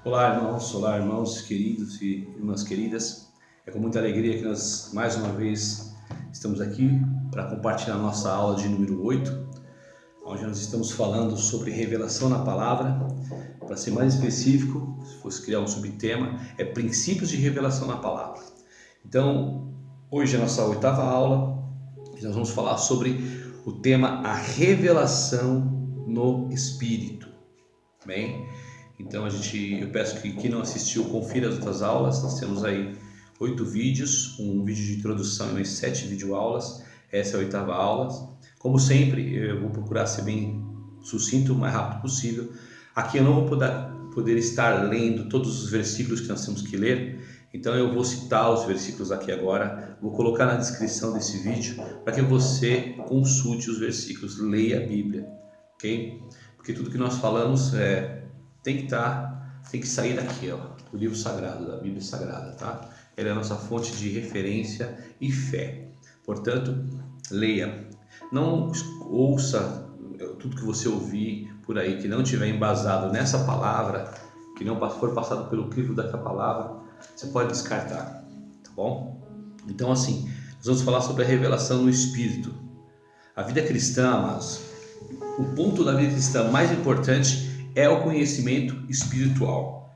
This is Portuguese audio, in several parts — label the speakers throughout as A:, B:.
A: Olá, irmãos queridos e irmãs queridas. É com muita alegria que nós, mais uma vez, estamos aqui para compartilhar a nossa aula de número 8, onde nós estamos falando sobre revelação na palavra. Para ser mais específico, se fosse criar um subtema, é princípios de revelação na palavra. Então, hoje é a nossa 8ª aula e nós vamos falar sobre o tema a revelação no Espírito. Bem? Então eu peço que quem não assistiu confira as outras aulas. Nós temos aí 8 vídeos, um vídeo de introdução e mais 7 videoaulas. Essa é a 8ª aula. Como sempre, eu vou procurar ser bem sucinto, o mais rápido possível. Aqui eu não vou poder estar lendo todos os versículos que nós temos que ler, então eu vou citar os versículos aqui agora, vou colocar na descrição desse vídeo para que você consulte os versículos, leia a Bíblia, ok? Porque tudo que nós falamos tem que sair daqui, ó, do livro sagrado, da Bíblia Sagrada, tá? Ela é a nossa fonte de referência e fé. Portanto, leia. Não ouça tudo que você ouvir por aí, que não estiver embasado nessa palavra, que não for passado pelo crivo daquela palavra, você pode descartar, tá bom? Então, assim, nós vamos falar sobre a revelação no Espírito. A vida cristã, amados, o ponto da vida cristã mais importante é o conhecimento espiritual,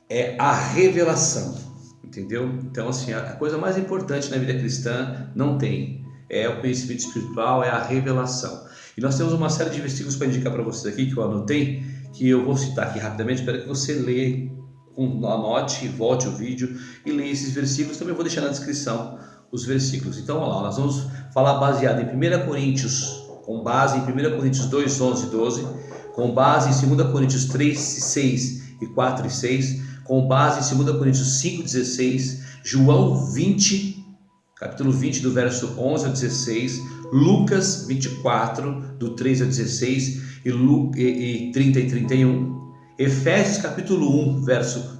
A: é a revelação, entendeu? Então, assim, a coisa mais importante na vida cristã não tem, é o conhecimento espiritual, é a revelação. E nós temos uma série de versículos para indicar para vocês aqui, que eu anotei, que eu vou citar aqui rapidamente, espero que você leia, anote, volte o vídeo e leia esses versículos. Também vou deixar na descrição os versículos. Então, olha lá, nós vamos falar baseado em 1 Coríntios, com base em 1 Coríntios 2, 11 e 12, com base em 2 Coríntios 3, 6 e 4 e 6, com base em 2 Coríntios 5, 16, João 20, capítulo 20, do verso 11 ao 16, Lucas 24, do 3 ao 16, e 30 e 31, Efésios capítulo 1,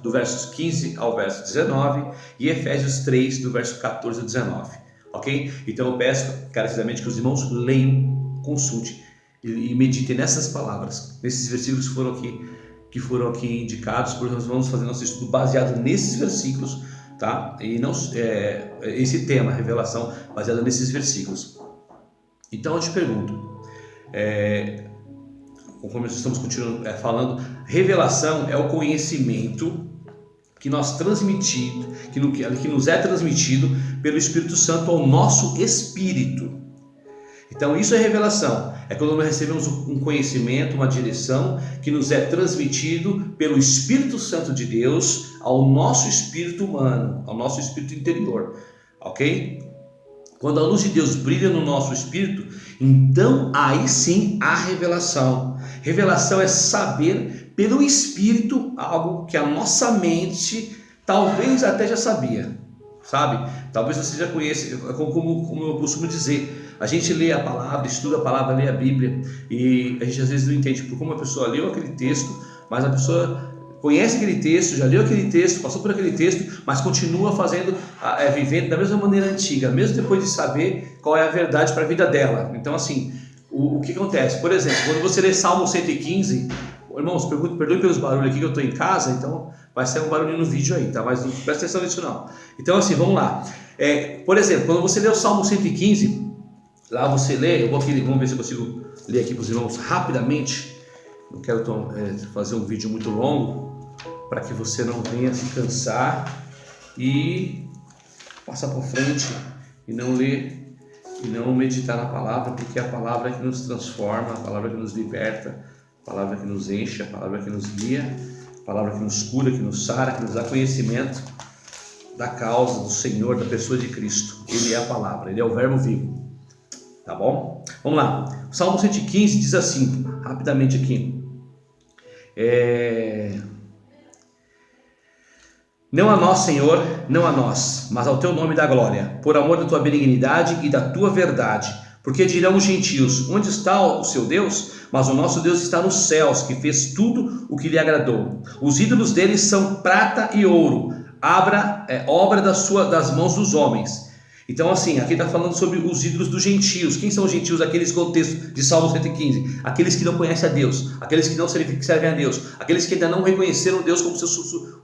A: do verso 15 ao verso 19, e Efésios 3, do verso 14 ao 19, ok? Então eu peço encarecidamente que os irmãos leiam, consultem e meditem nessas palavras, nesses versículos que foram aqui indicados, porque nós vamos fazer nosso estudo baseado nesses versículos, tá? E não esse tema, revelação, baseado nesses versículos. Então eu te pergunto, conforme nós estamos continuando falando, revelação é o conhecimento que nós transmitimos, que nos é transmitido pelo Espírito Santo ao nosso espírito. Então isso é revelação, é quando nós recebemos um conhecimento, uma direção que nos é transmitido pelo Espírito Santo de Deus ao nosso espírito humano, ao nosso espírito interior, ok? Quando a luz de Deus brilha no nosso espírito, então aí sim há revelação. Revelação é saber pelo Espírito algo que a nossa mente talvez até já sabia, sabe? Talvez você já conheça, como eu costumo dizer, a gente lê a palavra, estuda a palavra, lê a Bíblia e a gente às vezes não entende por como a pessoa leu aquele texto, mas a pessoa conhece aquele texto, já leu aquele texto, passou por aquele texto, mas continua vivendo da mesma maneira antiga, mesmo depois de saber qual é a verdade para a vida dela. Então, assim, o que acontece? Por exemplo, quando você lê Salmo 115, irmãos, perdoe pelos barulhos aqui que eu estou em casa, então vai sair um barulhinho no vídeo aí, tá? Mas não presta atenção nisso não. Então, assim, vamos lá. Por exemplo, quando você lê o Salmo 115, lá você lê, vamos ver se eu consigo ler aqui para os irmãos rapidamente. Não quero fazer um vídeo muito longo, para que você não venha se cansar e passar por frente e não ler e não meditar na palavra, porque é a palavra que nos transforma, a palavra que nos liberta, a palavra que nos enche, a palavra que nos guia, a palavra que nos cura, que nos sara, que nos dá conhecimento da causa do Senhor, da pessoa de Cristo. Ele é a palavra, ele é o verbo vivo, tá bom? Vamos lá, o Salmo 115 diz assim, rapidamente aqui, não a nós, Senhor, não a nós, mas ao teu nome dá glória, por amor da tua benignidade e da tua verdade. Porque dirão os gentios, onde está o seu Deus? Mas o nosso Deus está nos céus, que fez tudo o que lhe agradou. Os ídolos deles são prata e ouro, obra das mãos dos homens. Então assim, aqui está falando sobre os ídolos dos gentios. Quem são os gentios? Aqueles contextos de Salmo 115. Aqueles que não conhecem a Deus, aqueles que não servem a Deus, aqueles que ainda não reconheceram Deus como seu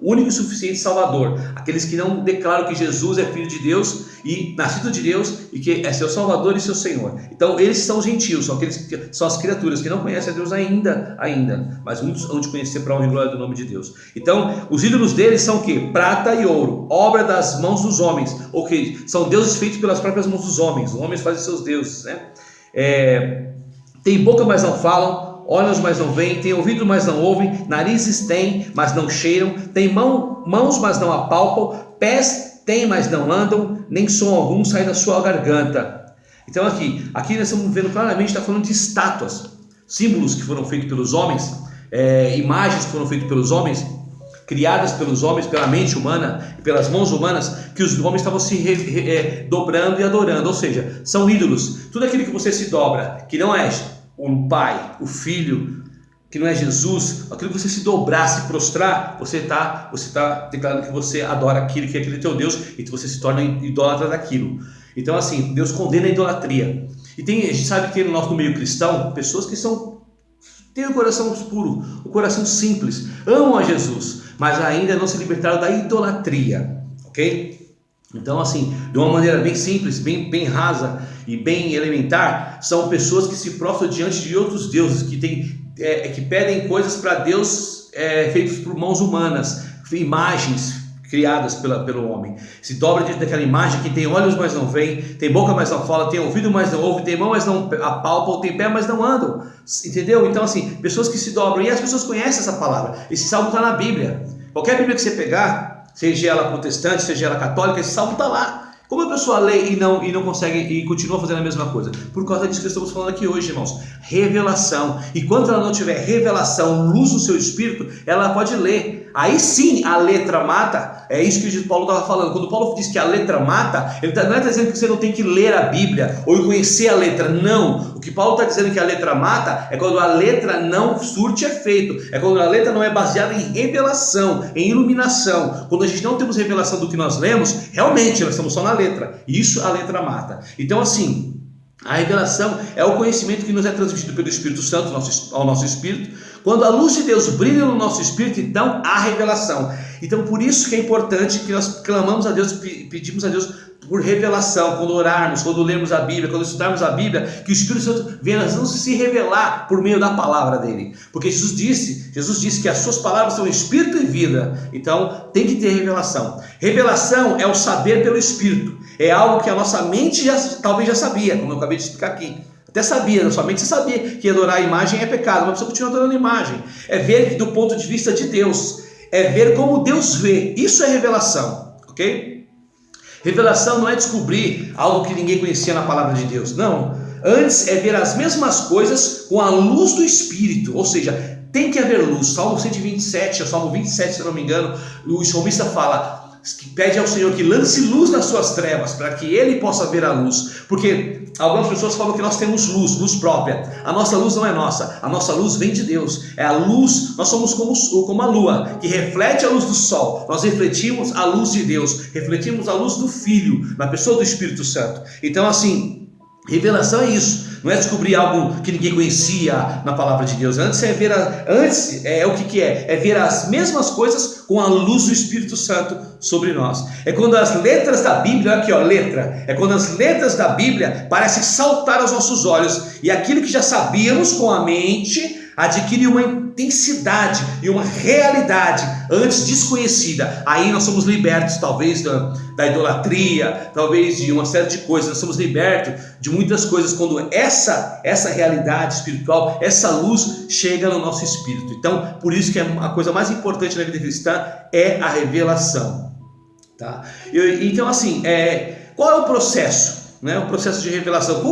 A: único e suficiente Salvador, aqueles que não declaram que Jesus é Filho de Deus e nascido de Deus e que é seu Salvador e seu Senhor. Então eles são os gentios, são aqueles que são as criaturas que não conhecem a Deus ainda, mas muitos hão de conhecer para a honra e glória do nome de Deus. Então os ídolos deles são o quê? Prata e ouro, obra das mãos dos homens, ou que são deuses feitos pelas próprias mãos dos homens. Os homens fazem seus deuses, né? Tem boca, mas não falam, olhos, mas não veem, tem ouvido, mas não ouvem, narizes têm, mas não cheiram, tem mãos, mas não apalpam, pés têm, mas não andam, nem som algum sai da sua garganta. Então aqui nós estamos vendo claramente, está falando de estátuas, símbolos que foram feitos pelos homens, imagens que foram feitas pelos homens, criadas pelos homens, pela mente humana e pelas mãos humanas, que os homens estavam se dobrando e adorando. Ou seja, são ídolos. Tudo aquilo que você se dobra, que não é o Pai, o Filho, que não é Jesus, aquilo que você se dobrar, se prostrar, você está declarando que você adora aquilo, que é aquele teu Deus, e que você se torna idólatra daquilo. Então assim, Deus condena a idolatria. E a gente sabe que tem no nosso meio cristão pessoas que têm o coração puro, o coração simples, amam a Jesus, mas ainda não se libertaram da idolatria, ok? Então assim, de uma maneira bem simples, bem rasa e bem elementar, são pessoas que se prostram diante de outros deuses, que pedem coisas para Deus feitos por mãos humanas, imagens criadas pelo homem, se dobra diante daquela imagem que tem olhos, mas não veem, tem boca, mas não fala, tem ouvido, mas não ouve, tem mão, mas não apalpam, tem pé, mas não andam, entendeu? Então assim, pessoas que se dobram, e as pessoas conhecem essa palavra. Esse salmo está na Bíblia. Qualquer Bíblia que você pegar, seja ela protestante, seja ela católica, esse salmo está lá. Como a pessoa lê e não consegue e continua fazendo a mesma coisa? Por causa disso que estamos falando aqui hoje, irmãos. Revelação. E quando ela não tiver revelação, luz no seu espírito, ela pode ler. Aí sim a letra mata. É isso que Paulo estava falando. Quando Paulo diz que a letra mata, ele não está dizendo que você não tem que ler a Bíblia ou conhecer a letra. Não. O que Paulo está dizendo que a letra mata é quando a letra não surte efeito. É quando a letra não é baseada em revelação, em iluminação. Quando a gente não temos revelação do que nós lemos, realmente nós estamos só na letra. Isso a letra mata. Então assim, a revelação é o conhecimento que nos é transmitido pelo Espírito Santo ao nosso espírito. Quando a luz de Deus brilha no nosso espírito, então há revelação. Então por isso que é importante que nós clamamos a Deus, pedimos a Deus por revelação, quando orarmos, quando lermos a Bíblia, quando estudarmos a Bíblia, que o Espírito Santo venha nos se revelar por meio da palavra dele. Porque Jesus disse que as suas palavras são espírito e vida. Então tem que ter revelação. Revelação é o saber pelo Espírito. É algo que a nossa mente talvez já sabia, como eu acabei de explicar aqui. Até sabia, na sua mente você sabia que adorar a imagem é pecado, mas você continua adorando a imagem. É ver do ponto de vista de Deus. É ver como Deus vê. Isso é revelação, ok? Revelação não é descobrir algo que ninguém conhecia na palavra de Deus. Não. Antes é ver as mesmas coisas com a luz do Espírito. Ou seja, tem que haver luz. Salmo 127, Salmo 27, se não me engano, o salmista fala, que pede ao Senhor que lance luz nas suas trevas, para que Ele possa ver a luz. Porque algumas pessoas falam que nós temos luz própria. A nossa luz não é nossa, a nossa luz vem de Deus. É a luz, nós somos como a lua, que reflete a luz do sol. Nós refletimos a luz de Deus, refletimos a luz do Filho, na pessoa do Espírito Santo. Então assim, revelação é isso. Não é descobrir algo que ninguém conhecia na palavra de Deus. Antes é o que é? É ver as mesmas coisas com a luz do Espírito Santo sobre nós. É quando as letras da Bíblia, olha aqui, ó, letra. É quando as letras da Bíblia parecem saltar aos nossos olhos e aquilo que já sabíamos com a mente adquire uma intensidade e uma realidade antes desconhecida. Aí nós somos libertos, talvez da idolatria, talvez de uma série de coisas. Nós somos libertos de muitas coisas quando essa realidade espiritual, essa luz chega no nosso espírito. Então, por isso que a coisa mais importante na vida cristã é a revelação. Tá? Então, assim, qual é o processo? Né? O processo de revelação.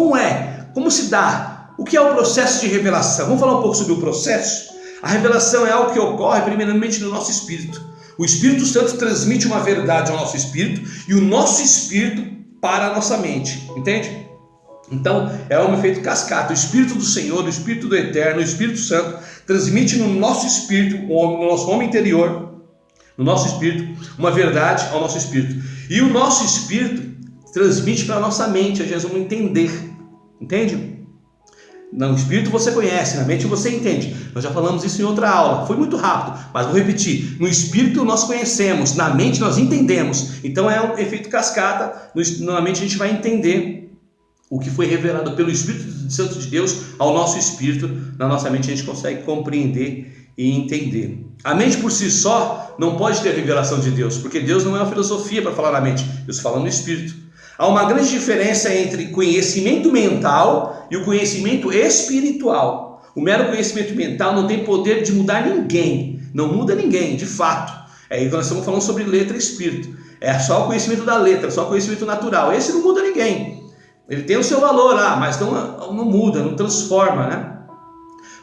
A: Como se dá? O que é o processo de revelação? Vamos falar um pouco sobre o processo? A revelação é algo que ocorre primeiramente no nosso espírito. O Espírito Santo transmite uma verdade ao nosso espírito e o nosso espírito para a nossa mente, entende? Então é um efeito cascata. O Espírito do Senhor, o Espírito do Eterno, o Espírito Santo transmite no nosso espírito, no nosso homem interior, no nosso espírito, uma verdade ao nosso espírito. E o nosso espírito transmite para a nossa mente, nós vamos entender, entende? No espírito você conhece, na mente você entende. Nós já falamos isso em outra aula, foi muito rápido, mas vou repetir. No espírito nós conhecemos, na mente nós entendemos. Então é um efeito cascata. Na mente a gente vai entender o que foi revelado pelo Espírito Santo de Deus ao nosso espírito. Na nossa mente a gente consegue compreender e entender. A mente por si só não pode ter revelação de Deus, porque Deus não é uma filosofia para falar na mente, Deus fala no espírito. Há uma grande diferença entre conhecimento mental e o conhecimento espiritual. O mero conhecimento mental não tem poder de mudar ninguém, não muda ninguém, de fato. É aí que nós estamos falando sobre letra e espírito. É só o conhecimento da letra, só o conhecimento natural. Esse não muda ninguém. Ele tem o seu valor lá, mas não muda, não transforma, né?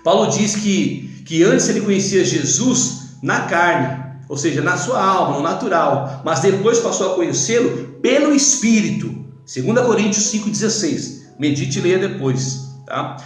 A: Paulo diz que antes ele conhecia Jesus na carne, ou seja, na sua alma, no natural, mas depois passou a conhecê-lo pelo Espírito. 2 Coríntios 5,16. Medite e leia depois, tá?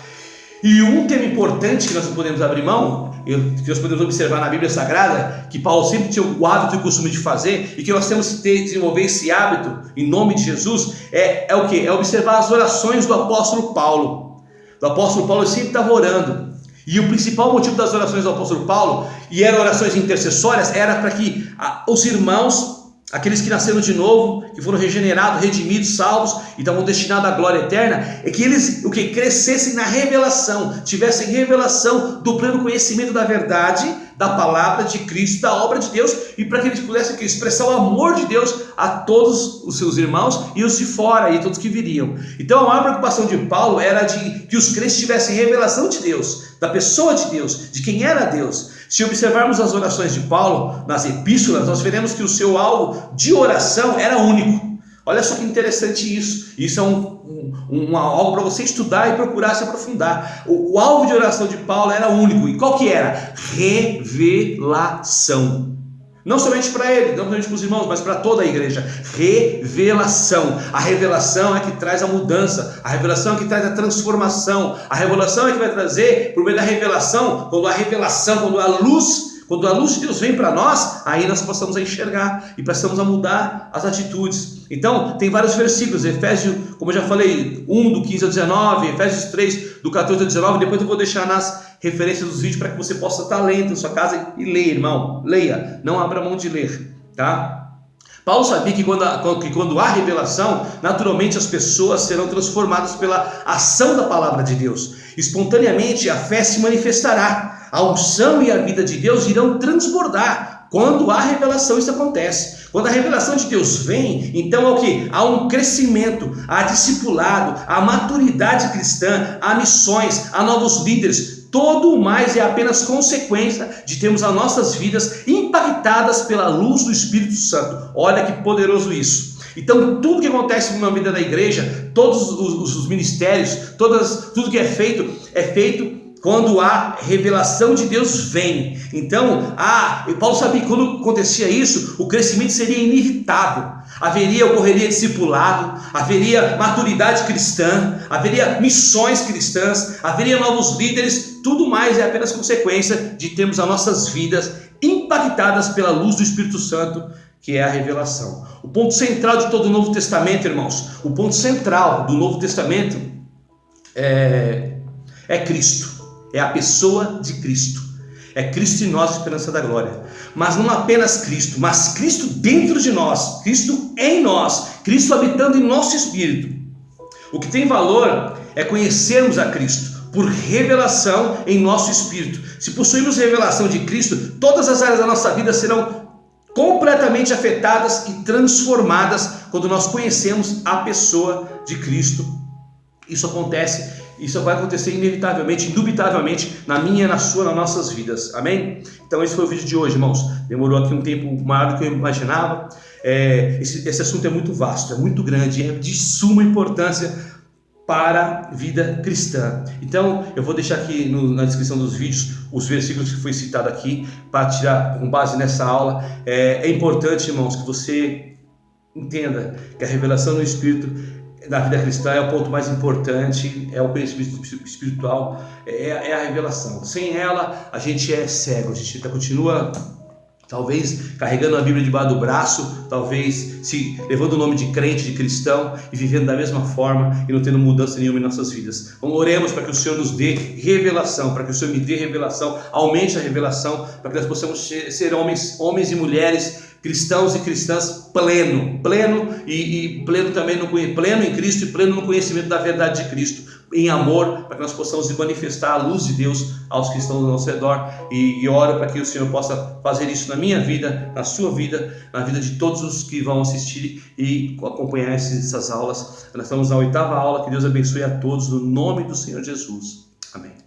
A: E um tema importante que nós não podemos abrir mão, que nós podemos observar na Bíblia Sagrada, que Paulo sempre tinha o hábito e o costume de fazer, e que nós temos que desenvolver esse hábito em nome de Jesus, é o que? É observar as orações do apóstolo Paulo. O apóstolo Paulo sempre estava orando. E o principal motivo das orações do apóstolo Paulo, e eram orações intercessórias, era para que os irmãos, aqueles que nasceram de novo, que foram regenerados, redimidos, salvos e estavam destinados à glória eterna, é que eles crescessem na revelação, tivessem revelação do pleno conhecimento da verdade, da palavra de Cristo, da obra de Deus, e para que eles pudessem expressar o amor de Deus a todos os seus irmãos e os de fora e todos que viriam. Então a maior preocupação de Paulo era de que os crentes tivessem revelação de Deus, da pessoa de Deus, de quem era Deus. Se observarmos as orações de Paulo nas epístolas, nós veremos que o seu alvo de oração era único. Olha só que interessante isso. Isso é algo para você estudar e procurar se aprofundar. O alvo de oração de Paulo era único. E qual que era? Revelação. Não somente para ele, não somente para os irmãos, mas para toda a igreja. Revelação. A revelação é que traz a mudança. A revelação é que traz a transformação. A revelação é que vai trazer, por meio da revelação, quando a luz de Deus vem para nós, aí nós passamos a enxergar e passamos a mudar as atitudes. Então, tem vários versículos, Efésios, como eu já falei, 1 do 15 ao 19, Efésios 3 do 14 ao 19, depois eu vou deixar nas referências dos vídeos para que você possa estar lendo na sua casa e ler, irmão, leia, não abra mão de ler, tá? Paulo sabia que quando há revelação, naturalmente as pessoas serão transformadas pela ação da palavra de Deus. Espontaneamente a fé se manifestará. A unção e a vida de Deus irão transbordar. Quando há revelação, isso acontece. Quando a revelação de Deus vem, então é o que? Há um crescimento, há discipulado, há maturidade cristã, há missões, há novos líderes. Todo o mais é apenas consequência de termos as nossas vidas impactadas pela luz do Espírito Santo. Olha que poderoso isso. Então tudo que acontece na vida da igreja, todos os ministérios, tudo que é feito quando a revelação de Deus vem. Então, Paulo sabia que quando acontecia isso, o crescimento seria inevitável. Ocorreria discipulado, haveria maturidade cristã, haveria missões cristãs, haveria novos líderes. Tudo mais é apenas consequência de termos as nossas vidas impactadas pela luz do Espírito Santo, que é a revelação. O ponto central de todo o Novo Testamento, irmãos, o ponto central do Novo Testamento é Cristo. É a pessoa de Cristo. É Cristo em nós, a esperança da glória. Mas não apenas Cristo, mas Cristo dentro de nós, Cristo em nós, Cristo habitando em nosso espírito. O que tem valor é conhecermos a Cristo por revelação em nosso espírito. Se possuirmos revelação de Cristo, todas as áreas da nossa vida serão completamente afetadas e transformadas quando nós conhecemos a pessoa de Cristo. Isso vai acontecer inevitavelmente, indubitavelmente, na minha, na sua, nas nossas vidas. Amém? Então esse foi o vídeo de hoje, irmãos. Demorou aqui um tempo maior do que eu imaginava. Esse assunto é muito vasto, é muito grande, é de suma importância para a vida cristã. Então eu vou deixar aqui na descrição dos vídeos os versículos que foi citado aqui, para tirar com base nessa aula. É importante, irmãos, que você entenda que a revelação do Espírito na vida cristã é o ponto mais importante, é o conhecimento espiritual, é a revelação. Sem ela, a gente é cego, a gente continua talvez carregando a Bíblia debaixo do braço, talvez se levando o nome de crente, de cristão e vivendo da mesma forma e não tendo mudança nenhuma em nossas vidas. Então, oremos para que o Senhor nos dê revelação, para que o Senhor me dê revelação, aumente a revelação, para que nós possamos ser homens e mulheres, cristãos e cristãs pleno e pleno também pleno em Cristo e pleno no conhecimento da verdade de Cristo, em amor, para que nós possamos manifestar a luz de Deus aos que estão ao nosso redor, e oro para que o Senhor possa fazer isso na minha vida, na sua vida, na vida de todos os que vão assistir e acompanhar essas aulas. Nós estamos na 8ª aula. Que Deus abençoe a todos no nome do Senhor Jesus. Amém.